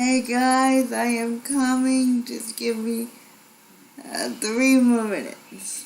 Hey guys, I am coming. Just give me 3 more minutes.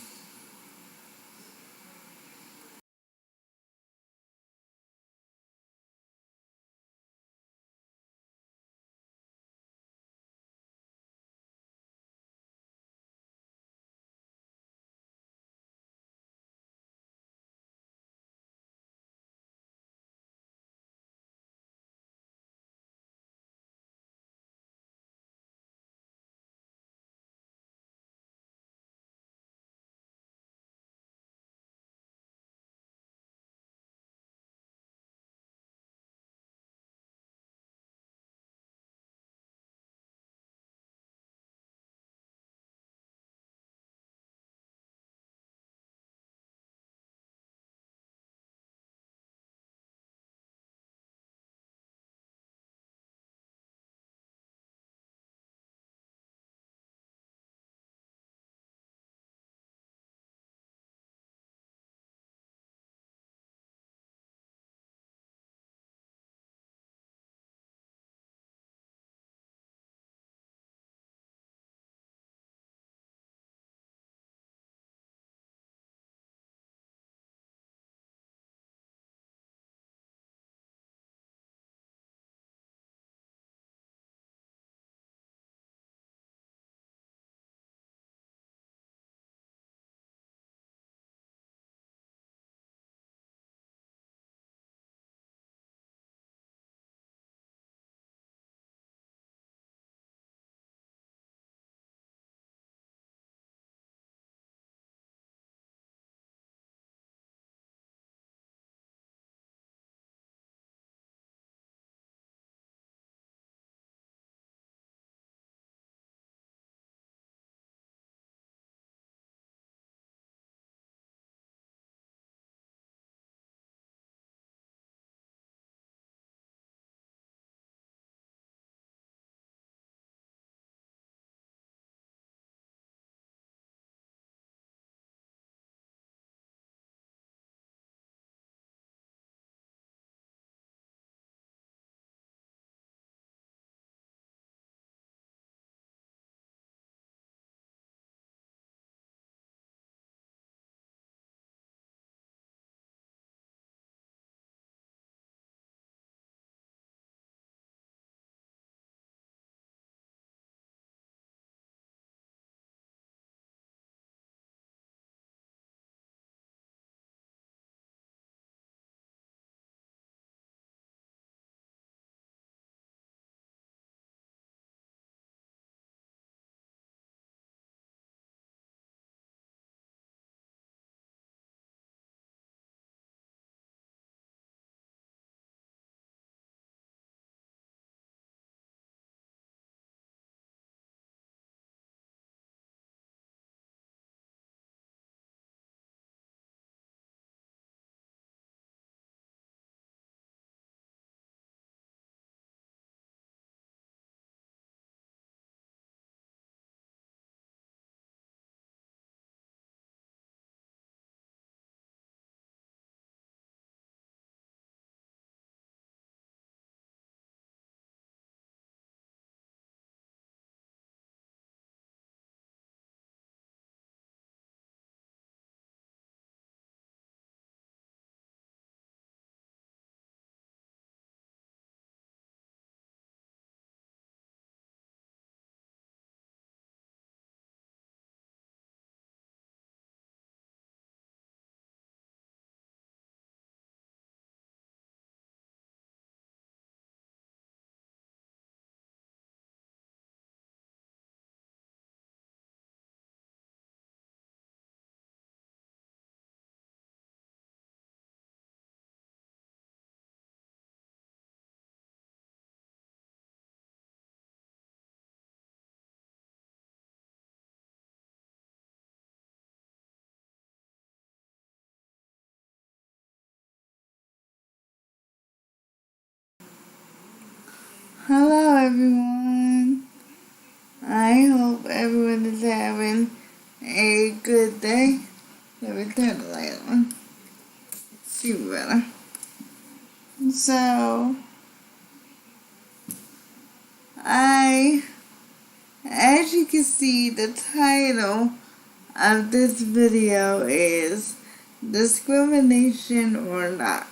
Hello everyone. I hope everyone is having a good day. Let me turn the light on. See better. So, as you can see, the title of this video is Discrimination or Not.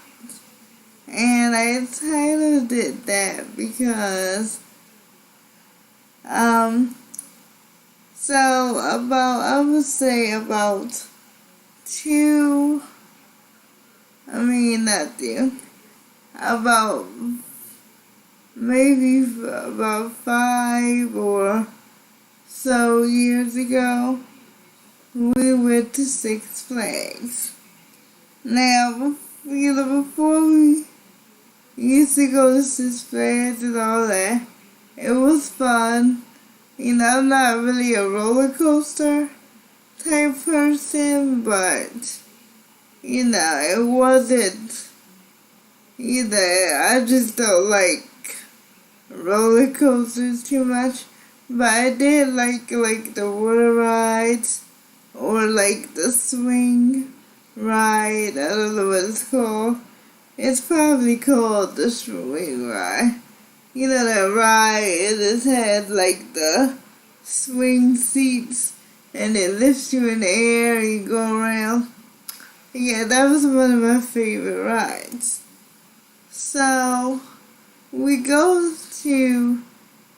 And I titled it that because, I would say about maybe about 5 or so years ago, we went to Six Flags. Now, before we used to go to Six Flags and all that, it was fun. I'm not really a roller coaster type person, but, it wasn't, I just don't like roller coasters too much. But I did like the water rides, or like the swing ride. I don't know what it's called. It's probably called the swing ride. That ride, it just had like the swing seats and it lifts you in the air and you go around. Yeah, that was one of my favorite rides. So, we go to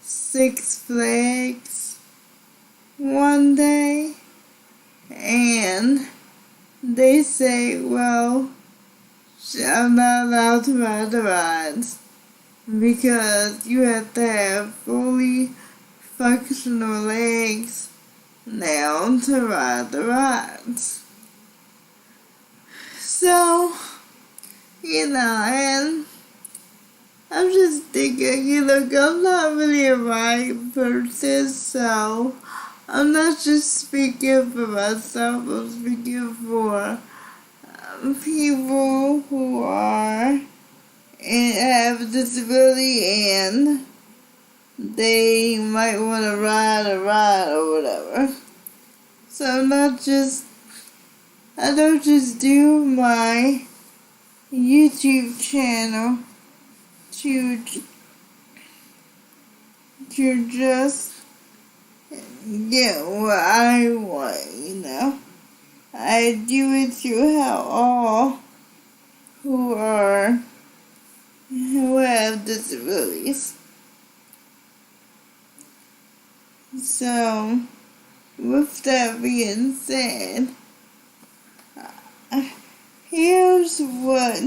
Six Flags one day, and they say, well, I'm not allowed to ride the rides because you have to have fully functional legs now to ride the rides. So, and I'm just thinking, I'm not really a ride person, so I'm not just speaking for myself, I'm speaking for people who are and have a disability and they might want to ride a ride or whatever. So I don't just do my YouTube channel to just get what I want, I do it to help all who have disabilities. So, with that being said, here's what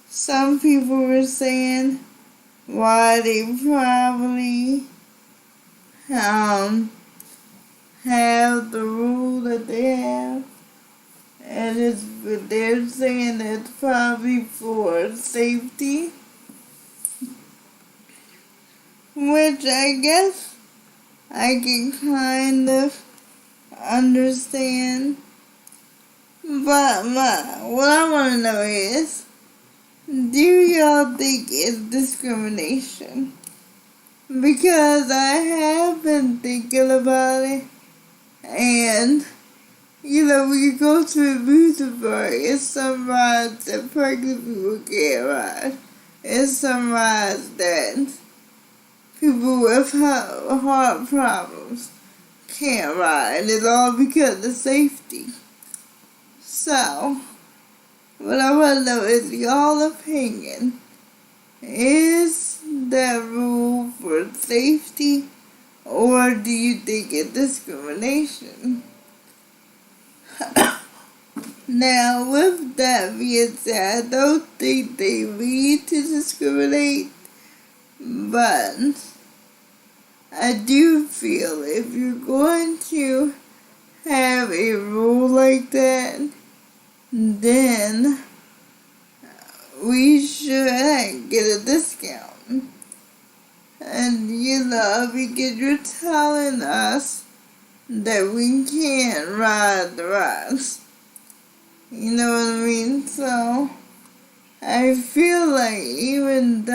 some people were saying why they probably have the rule that they have, and they're saying it's probably for safety, which I guess I can kind of understand. But what I want to know is, do y'all think it's discrimination? Because I have been thinking about it, and, when you go to a amusement park, it's some rides that pregnant people can't ride. It's some rides that people with heart problems can't ride, and it's all because of safety. So, what I want to know is y'all opinion. Is that rule for safety, or do you think it's discrimination? Now, with that being said, I don't think they mean to discriminate, but I do feel if you're going to have a rule like that, then we should get a discount. And because you're telling us that we can't ride the rides. You know what I mean? So, I feel like even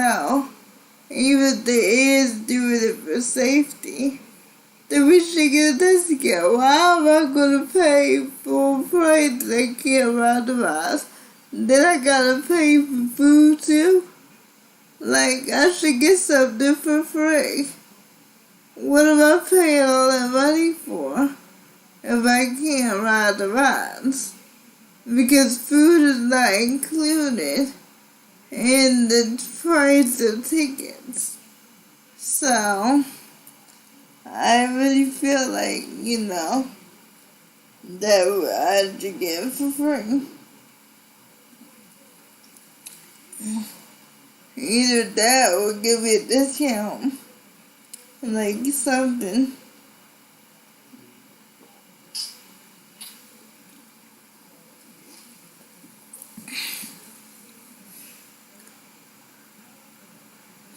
if they is doing it for safety, then we should get a discount. Why am I going to pay full price and I can't ride the rides? Then I gotta pay for food too? Like, I should get something for free. what am I paying all that money for if I can't ride the rides? Because food is not included in the price of tickets. So, I really feel like, that I should get it for free. Either that or give me a discount. Like something.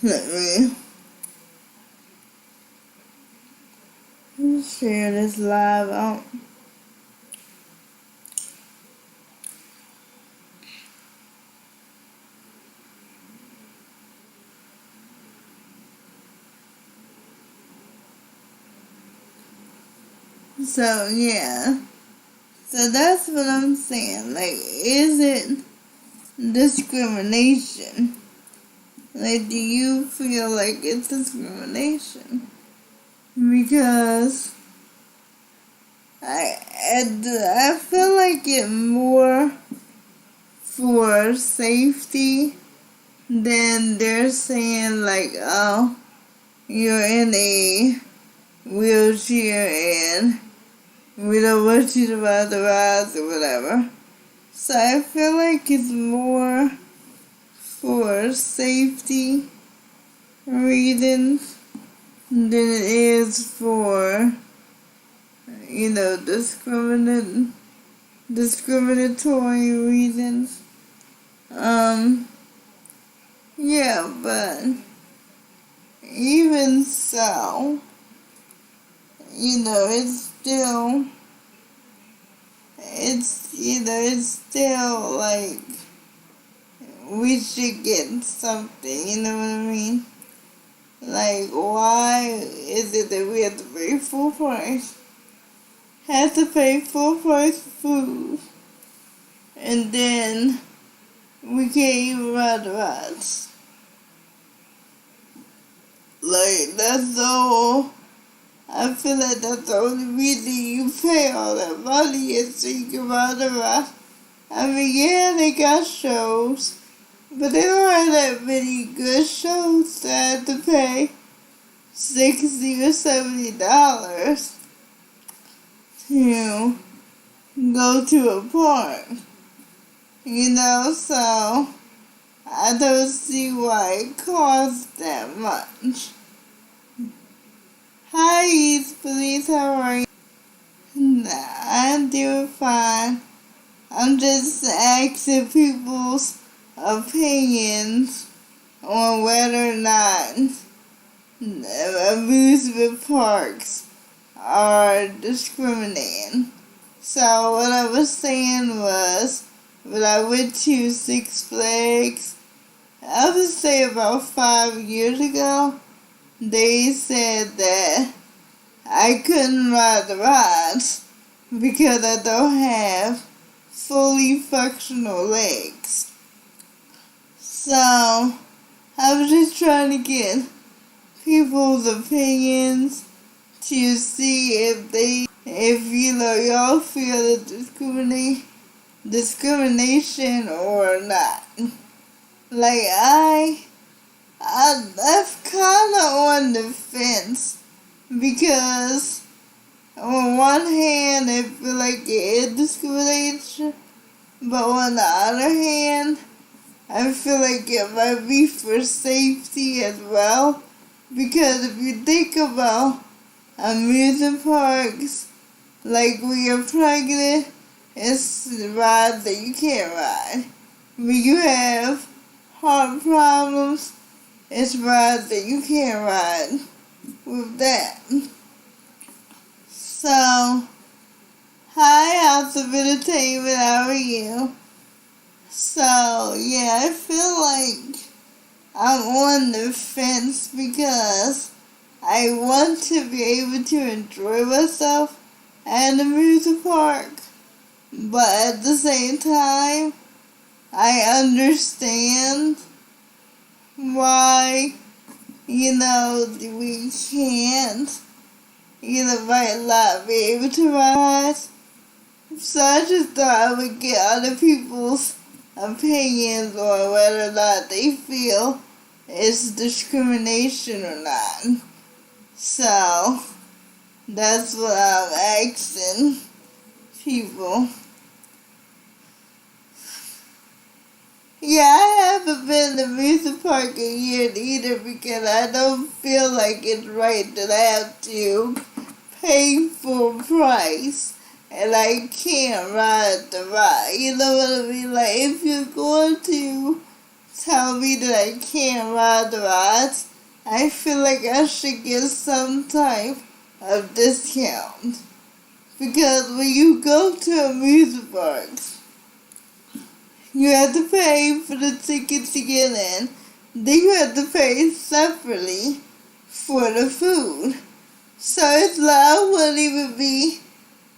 Let me share this live out. So yeah. So that's what I'm saying. Like, is it discrimination? Like, do you feel like it's discrimination? Because I feel like it more for safety than they're saying like, oh, you're in a wheelchair and we don't want you to ride the rides or whatever. So I feel like it's more for safety reasons than it is for, discriminatory reasons. Yeah, but even so, it's still like we should get something, you know what I mean? Like, why is it that we have to pay full price? Have to pay full price for food, and then we can't even ride the rides. Like, that's so. I feel like that's the only reason you pay all that money is so you can ride the ride. I mean, yeah, they got shows, but they don't have that many good shows that I have to pay $60 or $70 to go to a park. So I don't see why it costs that much. Hi, East Police, how are you? I'm doing fine. I'm just asking people's opinions on whether or not amusement parks are discriminating. So what I was saying was, when I went to Six Flags, I would say about 5 years ago, they said that I couldn't ride the rides because I don't have fully functional legs. So I was just trying to get people's opinions to see if y'all feel the discrimination or not. Like, I'm kind of on the fence because on one hand I feel like it is discrimination, but on the other hand I feel like it might be for safety as well, because if you think about amusement parks, like when you're pregnant, it's rides that you can't ride. When you have heart problems, it's rides that you can't ride with that. So, hi, House of Entertainment, how are you? So, yeah, I feel like I'm on the fence because I want to be able to enjoy myself at an amusement park, but at the same time, I understand why, we can't, might not be able to ride. So I just thought I would get other people's opinions on whether or not they feel it's discrimination or not. So that's what I'm asking people. Yeah, I haven't been to amusement park in years either because I don't feel like it's right that I have to pay full price and I can't ride the ride. You know what I mean? Like, if you're going to tell me that I can't ride the rides, I feel like I should get some type of discount. Because when you go to amusement parks, you have to pay for the ticket to get in. Then you have to pay separately for the food. So it's like I wouldn't even be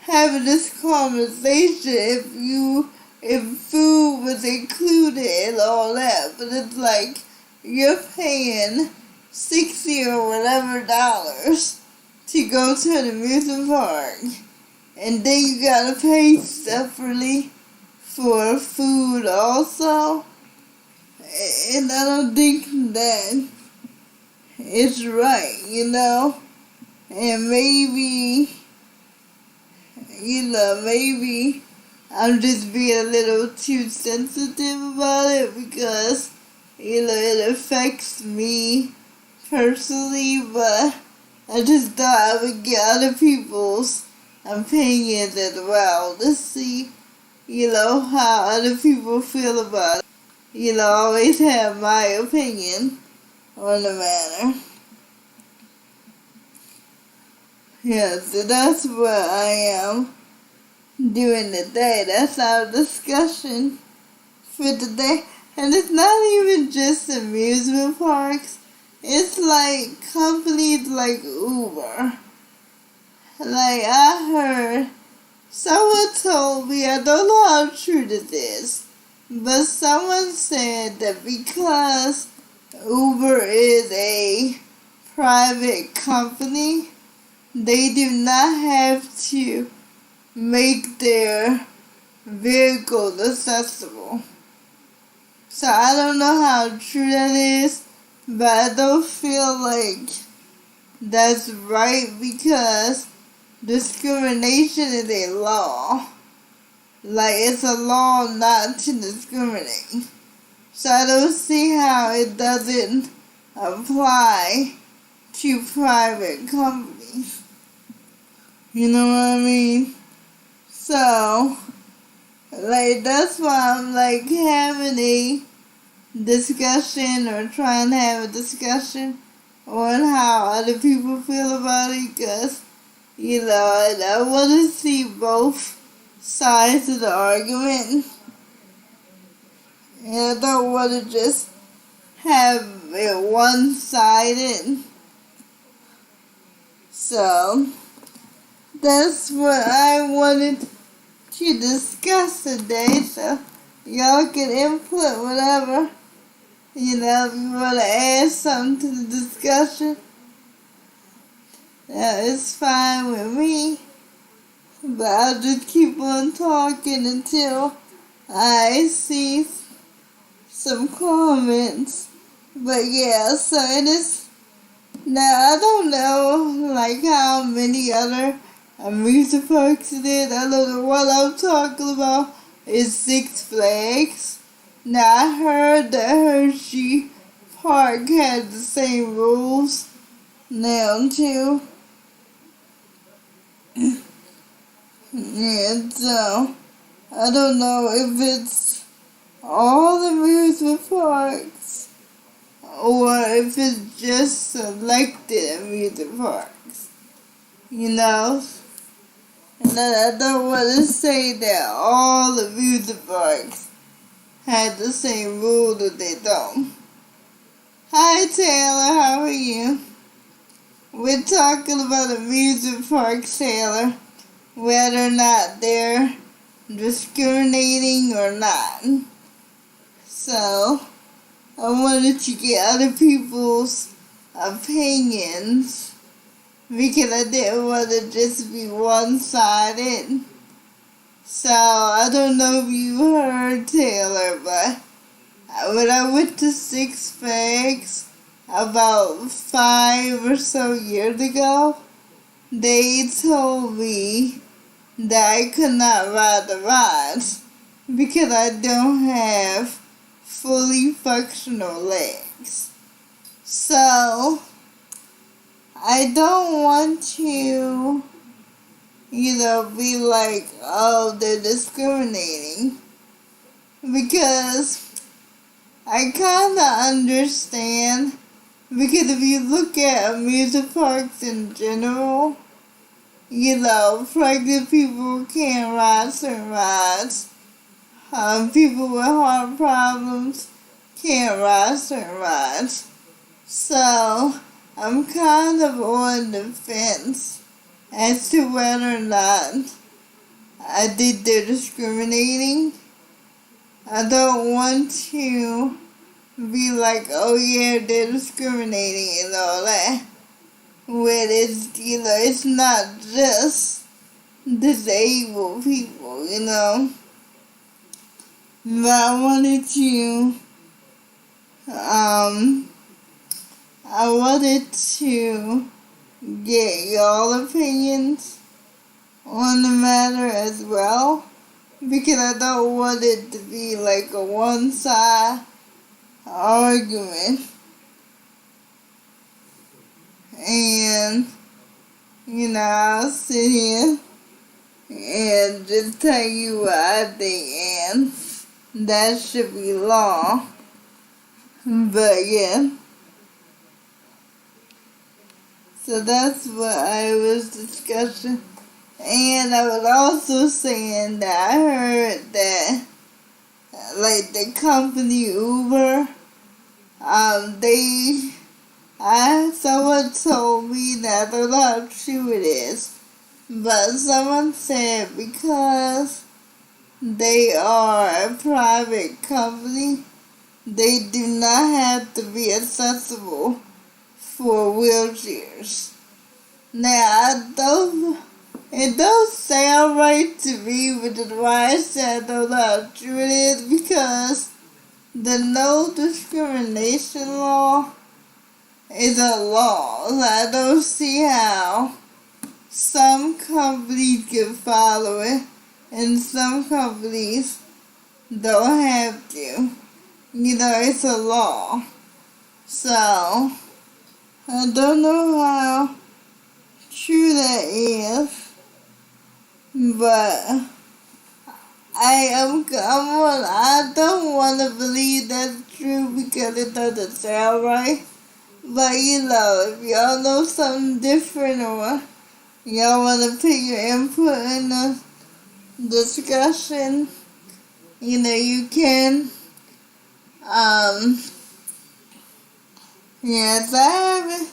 having this conversation if food was included and all that. But it's like you're paying $60 or whatever dollars to go to an amusement park, and then you gotta pay separately for food also. And I don't think that it's right, and maybe I'm just being a little too sensitive about it because, it affects me personally, but I just thought I would get other people's opinions as well to see, how other people feel about it. Always have my opinion on the matter. Yeah, so that's what I am doing today. That's our discussion for today. And it's not even just amusement parks. It's like companies like Uber. Like I heard, someone told me, I don't know how true this is, but someone said that because Uber is a private company, they do not have to make their vehicles accessible. So I don't know how true that is, but I don't feel like that's right because discrimination is a law. Like, it's a law not to discriminate. So I don't see how it doesn't apply to private companies. You know what I mean? So, that's why I'm, having a discussion or trying to have a discussion on how other people feel about it because, I want to see both sides of the argument. And I don't want to just have it one-sided. So, that's what I wanted to discuss today. So, y'all can input whatever. If you want to add something to the discussion, it's fine with me. But I'll just keep on talking until I see some comments. But yeah, so it is. Now I don't know how many other amusement parks it is. I know the one I'm talking about is Six Flags. Now I heard that Hershey Park had the same rules now too. Yeah, so I don't know if it's all amusement parks or if it's just selected amusement parks, And I don't want to say that all amusement parks had the same rule that they don't. Hi Taylor, how are you? We're talking about amusement parks, Taylor, whether or not they're discriminating or not. So, I wanted to get other people's opinions because I didn't want to just be one-sided. So, I don't know if you heard, Taylor, but when I went to Six Flags about 5 or so years ago, they told me that I could not ride the rides because I don't have fully functional legs. So, I don't want to, be like, oh, they're discriminating. Because I kind of understand. Because if you look at amusement parks in general, pregnant people can't ride certain rides. People with heart problems can't ride certain rides. So, I'm kind of on the fence as to whether or not I think they're discriminating. I don't want to be like, oh yeah, they're discriminating and all that. When it's not just disabled people, But I wanted to get y'all opinions on the matter as well, because I don't want it to be like a one-side argument. And, I'll sit here and just tell you what I think, and that should be law. But yeah. So that's what I was discussing. And I was also saying that I heard that, the company Uber, someone told me that I don't know how true it is, but someone said because they are a private company, they do not have to be accessible for wheelchairs. Now, it don't sound right to me, which is why I said I don't know how true it is, because the no discrimination law is a law. I don't see how some companies can follow it and some companies don't have to. It's a law. So, I don't know how true that is, but I don't want to believe that's true because it doesn't sound right. But if y'all know something different or y'all want to put your input in the discussion, you can. Yes, I haven't.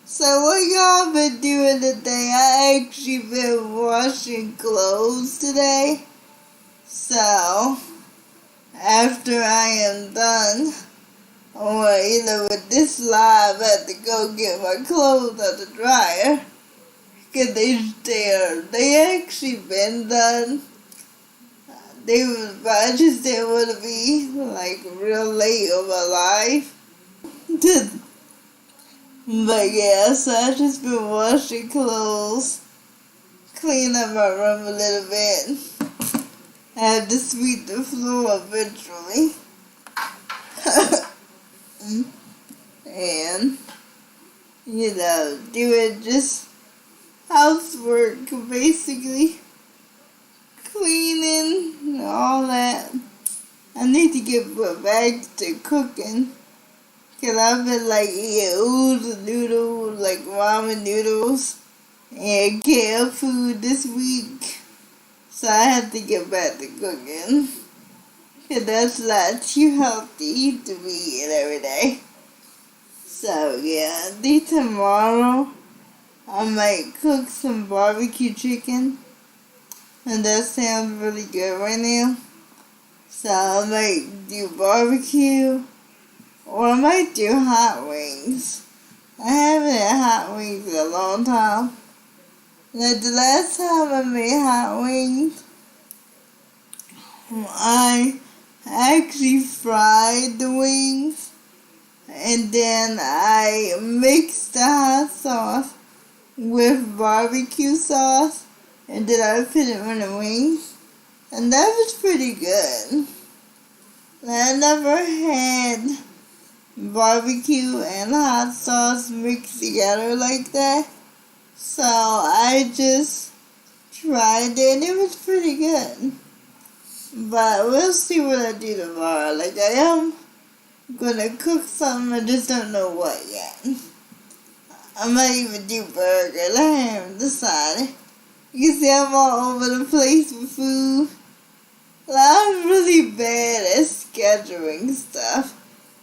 So what y'all been doing today? I actually been washing clothes today. So, after I am done, or with this live, I have to go get my clothes out the dryer. Because they actually been done. But I just didn't want to be, real late on my life. But yeah, so I just been washing clothes, clean up my room a little bit. I have to sweep the floor eventually. And, doing just housework, basically. Cleaning and all that. I need to get back to cooking. Because I've been eating oodles noodles, ramen noodles, and canned food this week. So I have to get back to cooking. Because that's not too healthy to be eating every day. So yeah, I think tomorrow I might cook some barbecue chicken. And that sounds really good right now. So I might do barbecue. Or I might do hot wings. I haven't had hot wings in a long time. Like the last time I made hot wings, I actually fried the wings and then I mixed the hot sauce with barbecue sauce and then I put it on the wings and that was pretty good. I never had barbecue and hot sauce mixed together like that, so I just tried it and it was pretty good. But we'll see what I do tomorrow. Like I am gonna cook something, I just don't know what yet. I might even do burgers, I haven't decided. You can see I'm all over the place with food. Like, I'm really bad at scheduling stuff.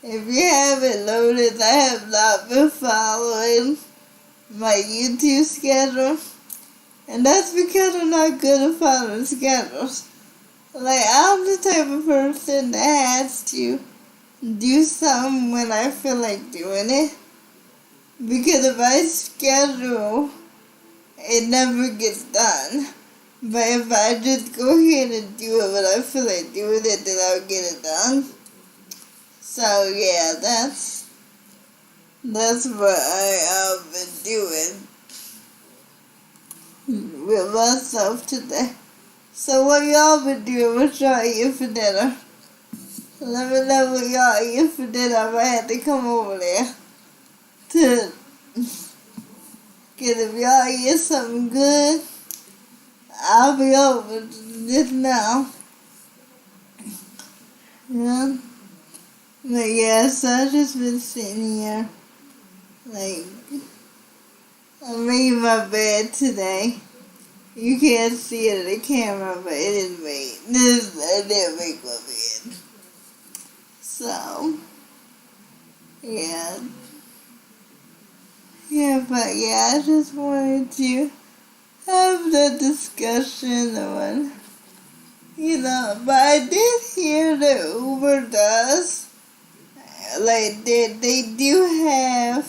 If you haven't noticed, I have not been following my YouTube schedule. And that's because I'm not good at following schedules. Like, I'm the type of person that has to do something when I feel like doing it. Because if I schedule, it never gets done. But if I just go ahead and do it when I feel like doing it, then I'll get it done. So yeah, that's what I have been doing with myself today. So what y'all been doing? What y'all eating for dinner? Let me know what y'all eating for dinner. I might have to come over there to get if y'all eat something good. I'll be over just now. Yeah. But yeah, so I've just been sitting here. Like, I made my bed today. You can't see it in the camera, but it is made. I didn't make my bed. So, yeah. Yeah, but yeah, I just wanted to have the discussion on, but I did hear that Uber does, like, they do have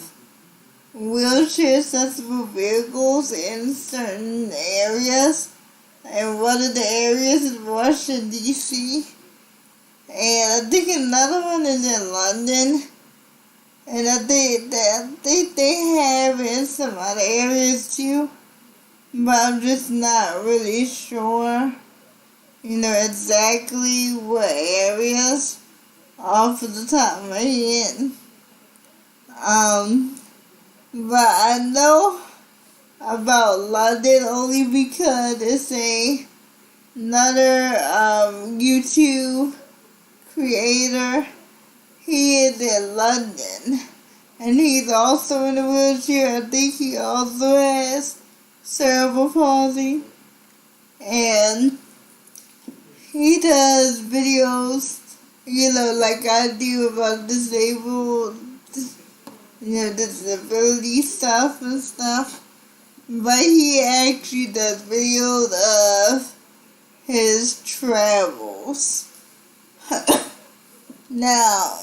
wheelchair accessible vehicles in certain areas, and one of the areas is Washington, D.C., and I think another one is in London, and I think they have it in some other areas too. But I'm just not really sure, exactly what areas off of the top of my head. But I know about London only because it's another YouTube creator. He is in London, and he's also in a wheelchair. I think he also has cerebral palsy, and he does videos, like I do about disability stuff and stuff, but he actually does videos of his travels. Now,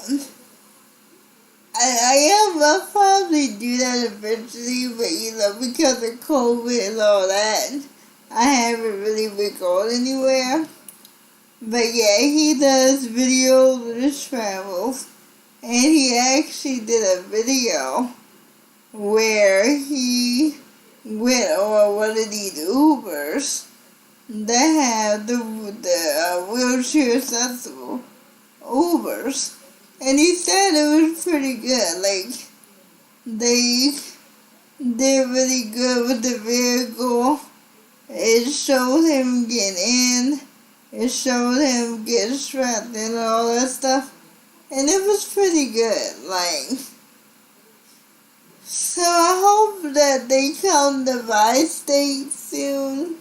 I'll probably do that eventually, but because of COVID and all that, I haven't really been going anywhere. But yeah, he does videos of his travels, and he actually did a video where he went on one of these Ubers that have the wheelchair accessible Ubers. And he said it was pretty good. Like, they did really good with the vehicle. It showed him getting in. It showed him getting strapped in and all that stuff. And it was pretty good. Like, so I hope that they come to my state soon.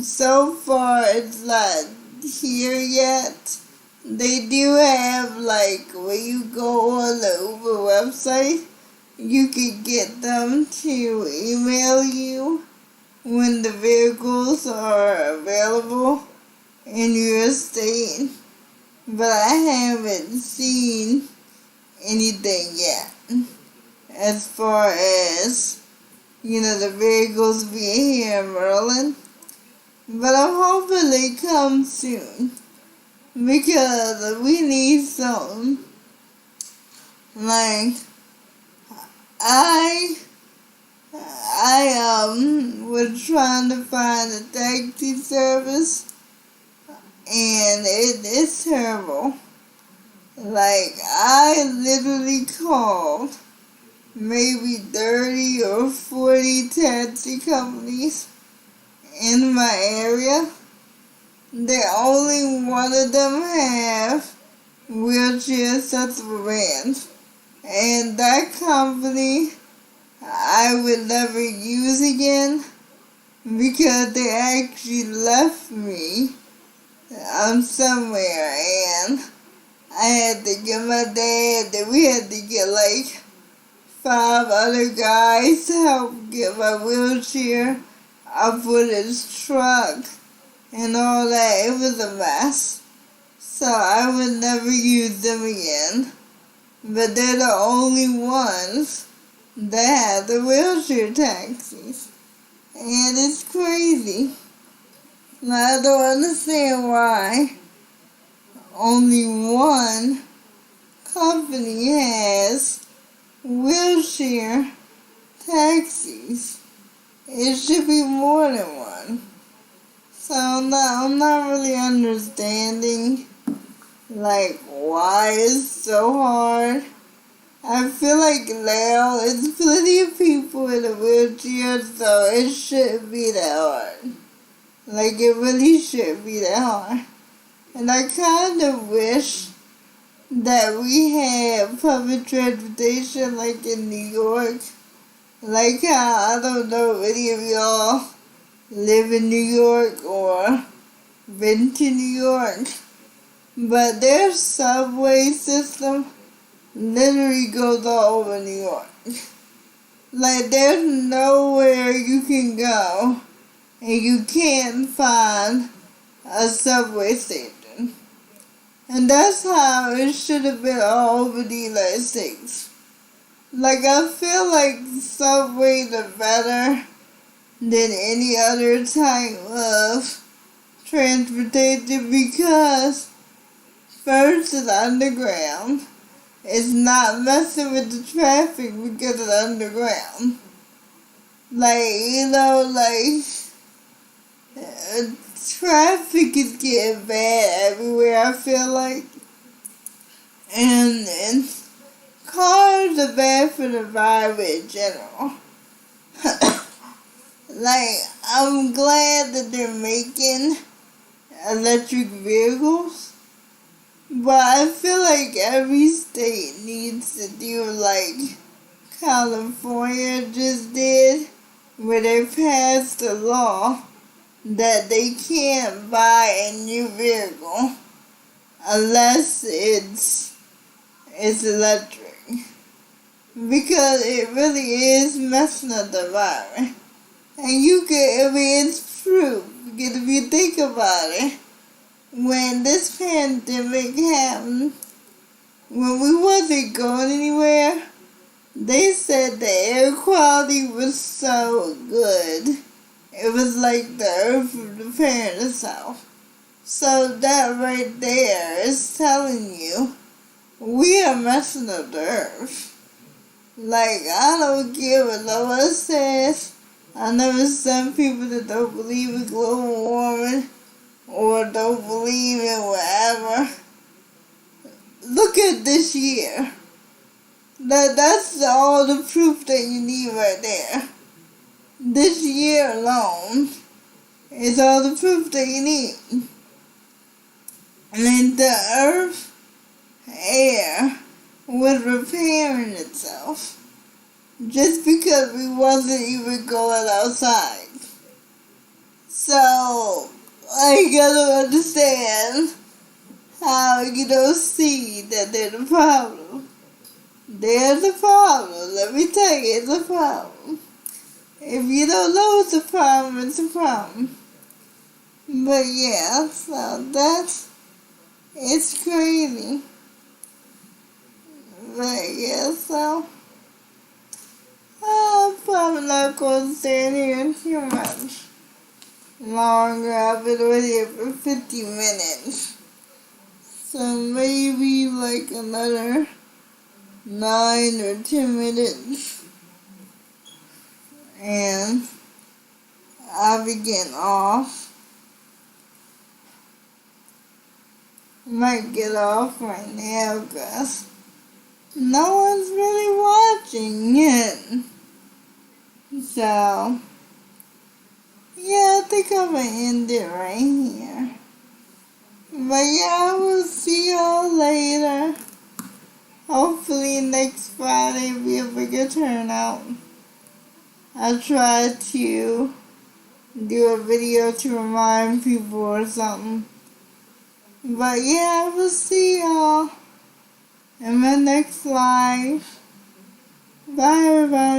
So far, it's not here yet. They do have, when you go on the Uber website, you can get them to email you when the vehicles are available in your state. But I haven't seen anything yet. as far as, the vehicles being here in Maryland. But I'm hoping they come soon, because we need some. Like, I was trying to find a taxi service, and it's terrible. Like, I literally called maybe 30 or 40 taxi companies in my area. Only one of them have wheelchair accessible vans. And that company I would never use again, because they actually left me somewhere, and I had to get my dad, and we had to get like 5 other guys to help get my wheelchair up with his truck and all that. It was a mess. So I would never use them again. But they're the only ones that have the wheelchair taxis. And it's crazy. I don't understand why only one company has wheelchair taxis. It should be more than one. So I'm not really understanding, like, why it's so hard. I feel like now it's plenty of people in a wheelchair, so it shouldn't be that hard. Like, it really shouldn't be that hard. And I kind of wish that we had public transportation like in New York. Like how, I don't know if any of y'all live in New York or been to New York, but their subway system literally goes all over New York. Like, there's nowhere you can go and you can't find a subway station. And that's how it should have been all over the United States. Like, I feel like subways are better than any other type of transportation, because first, it's underground. It's not messing with the traffic because it's underground. Traffic is getting bad everywhere, I feel like. And cars are bad for the environment in general. Like, I'm glad that they're making electric vehicles, but I feel like every state needs to do like California just did, where they passed a law that they can't buy a new vehicle unless it's electric, because it really is messing up the environment. And it's true, because if you think about it, when this pandemic happened, when we wasn't going anywhere, they said the air quality was so good. It was like the earth repairing itself. So that right there is telling you we are messing up the earth. Like, I don't care what no one says. I know some people that don't believe in global warming or don't believe in whatever. Look at this year. That's all the proof that you need right there. This year alone is all the proof that you need. And the earth, air, was repairing itself just because we wasn't even going outside. So, I gotta understand how you don't see that there's a problem. There's a problem. Let me tell you, it's a problem. If you don't know it's a problem, it's a problem. But yeah, so it's crazy. But yeah, so staying here too much longer. I've been here for 50 minutes. So maybe like another 9 or 10 minutes. And I'll be getting off. I might get off right now because no one's really watching it. So, yeah, I think I'm going to end it right here. But yeah, I will see y'all later. Hopefully next Friday will be a bigger turnout. I'll try to do a video to remind people or something. But yeah, I will see y'all in my next live. Bye everybody.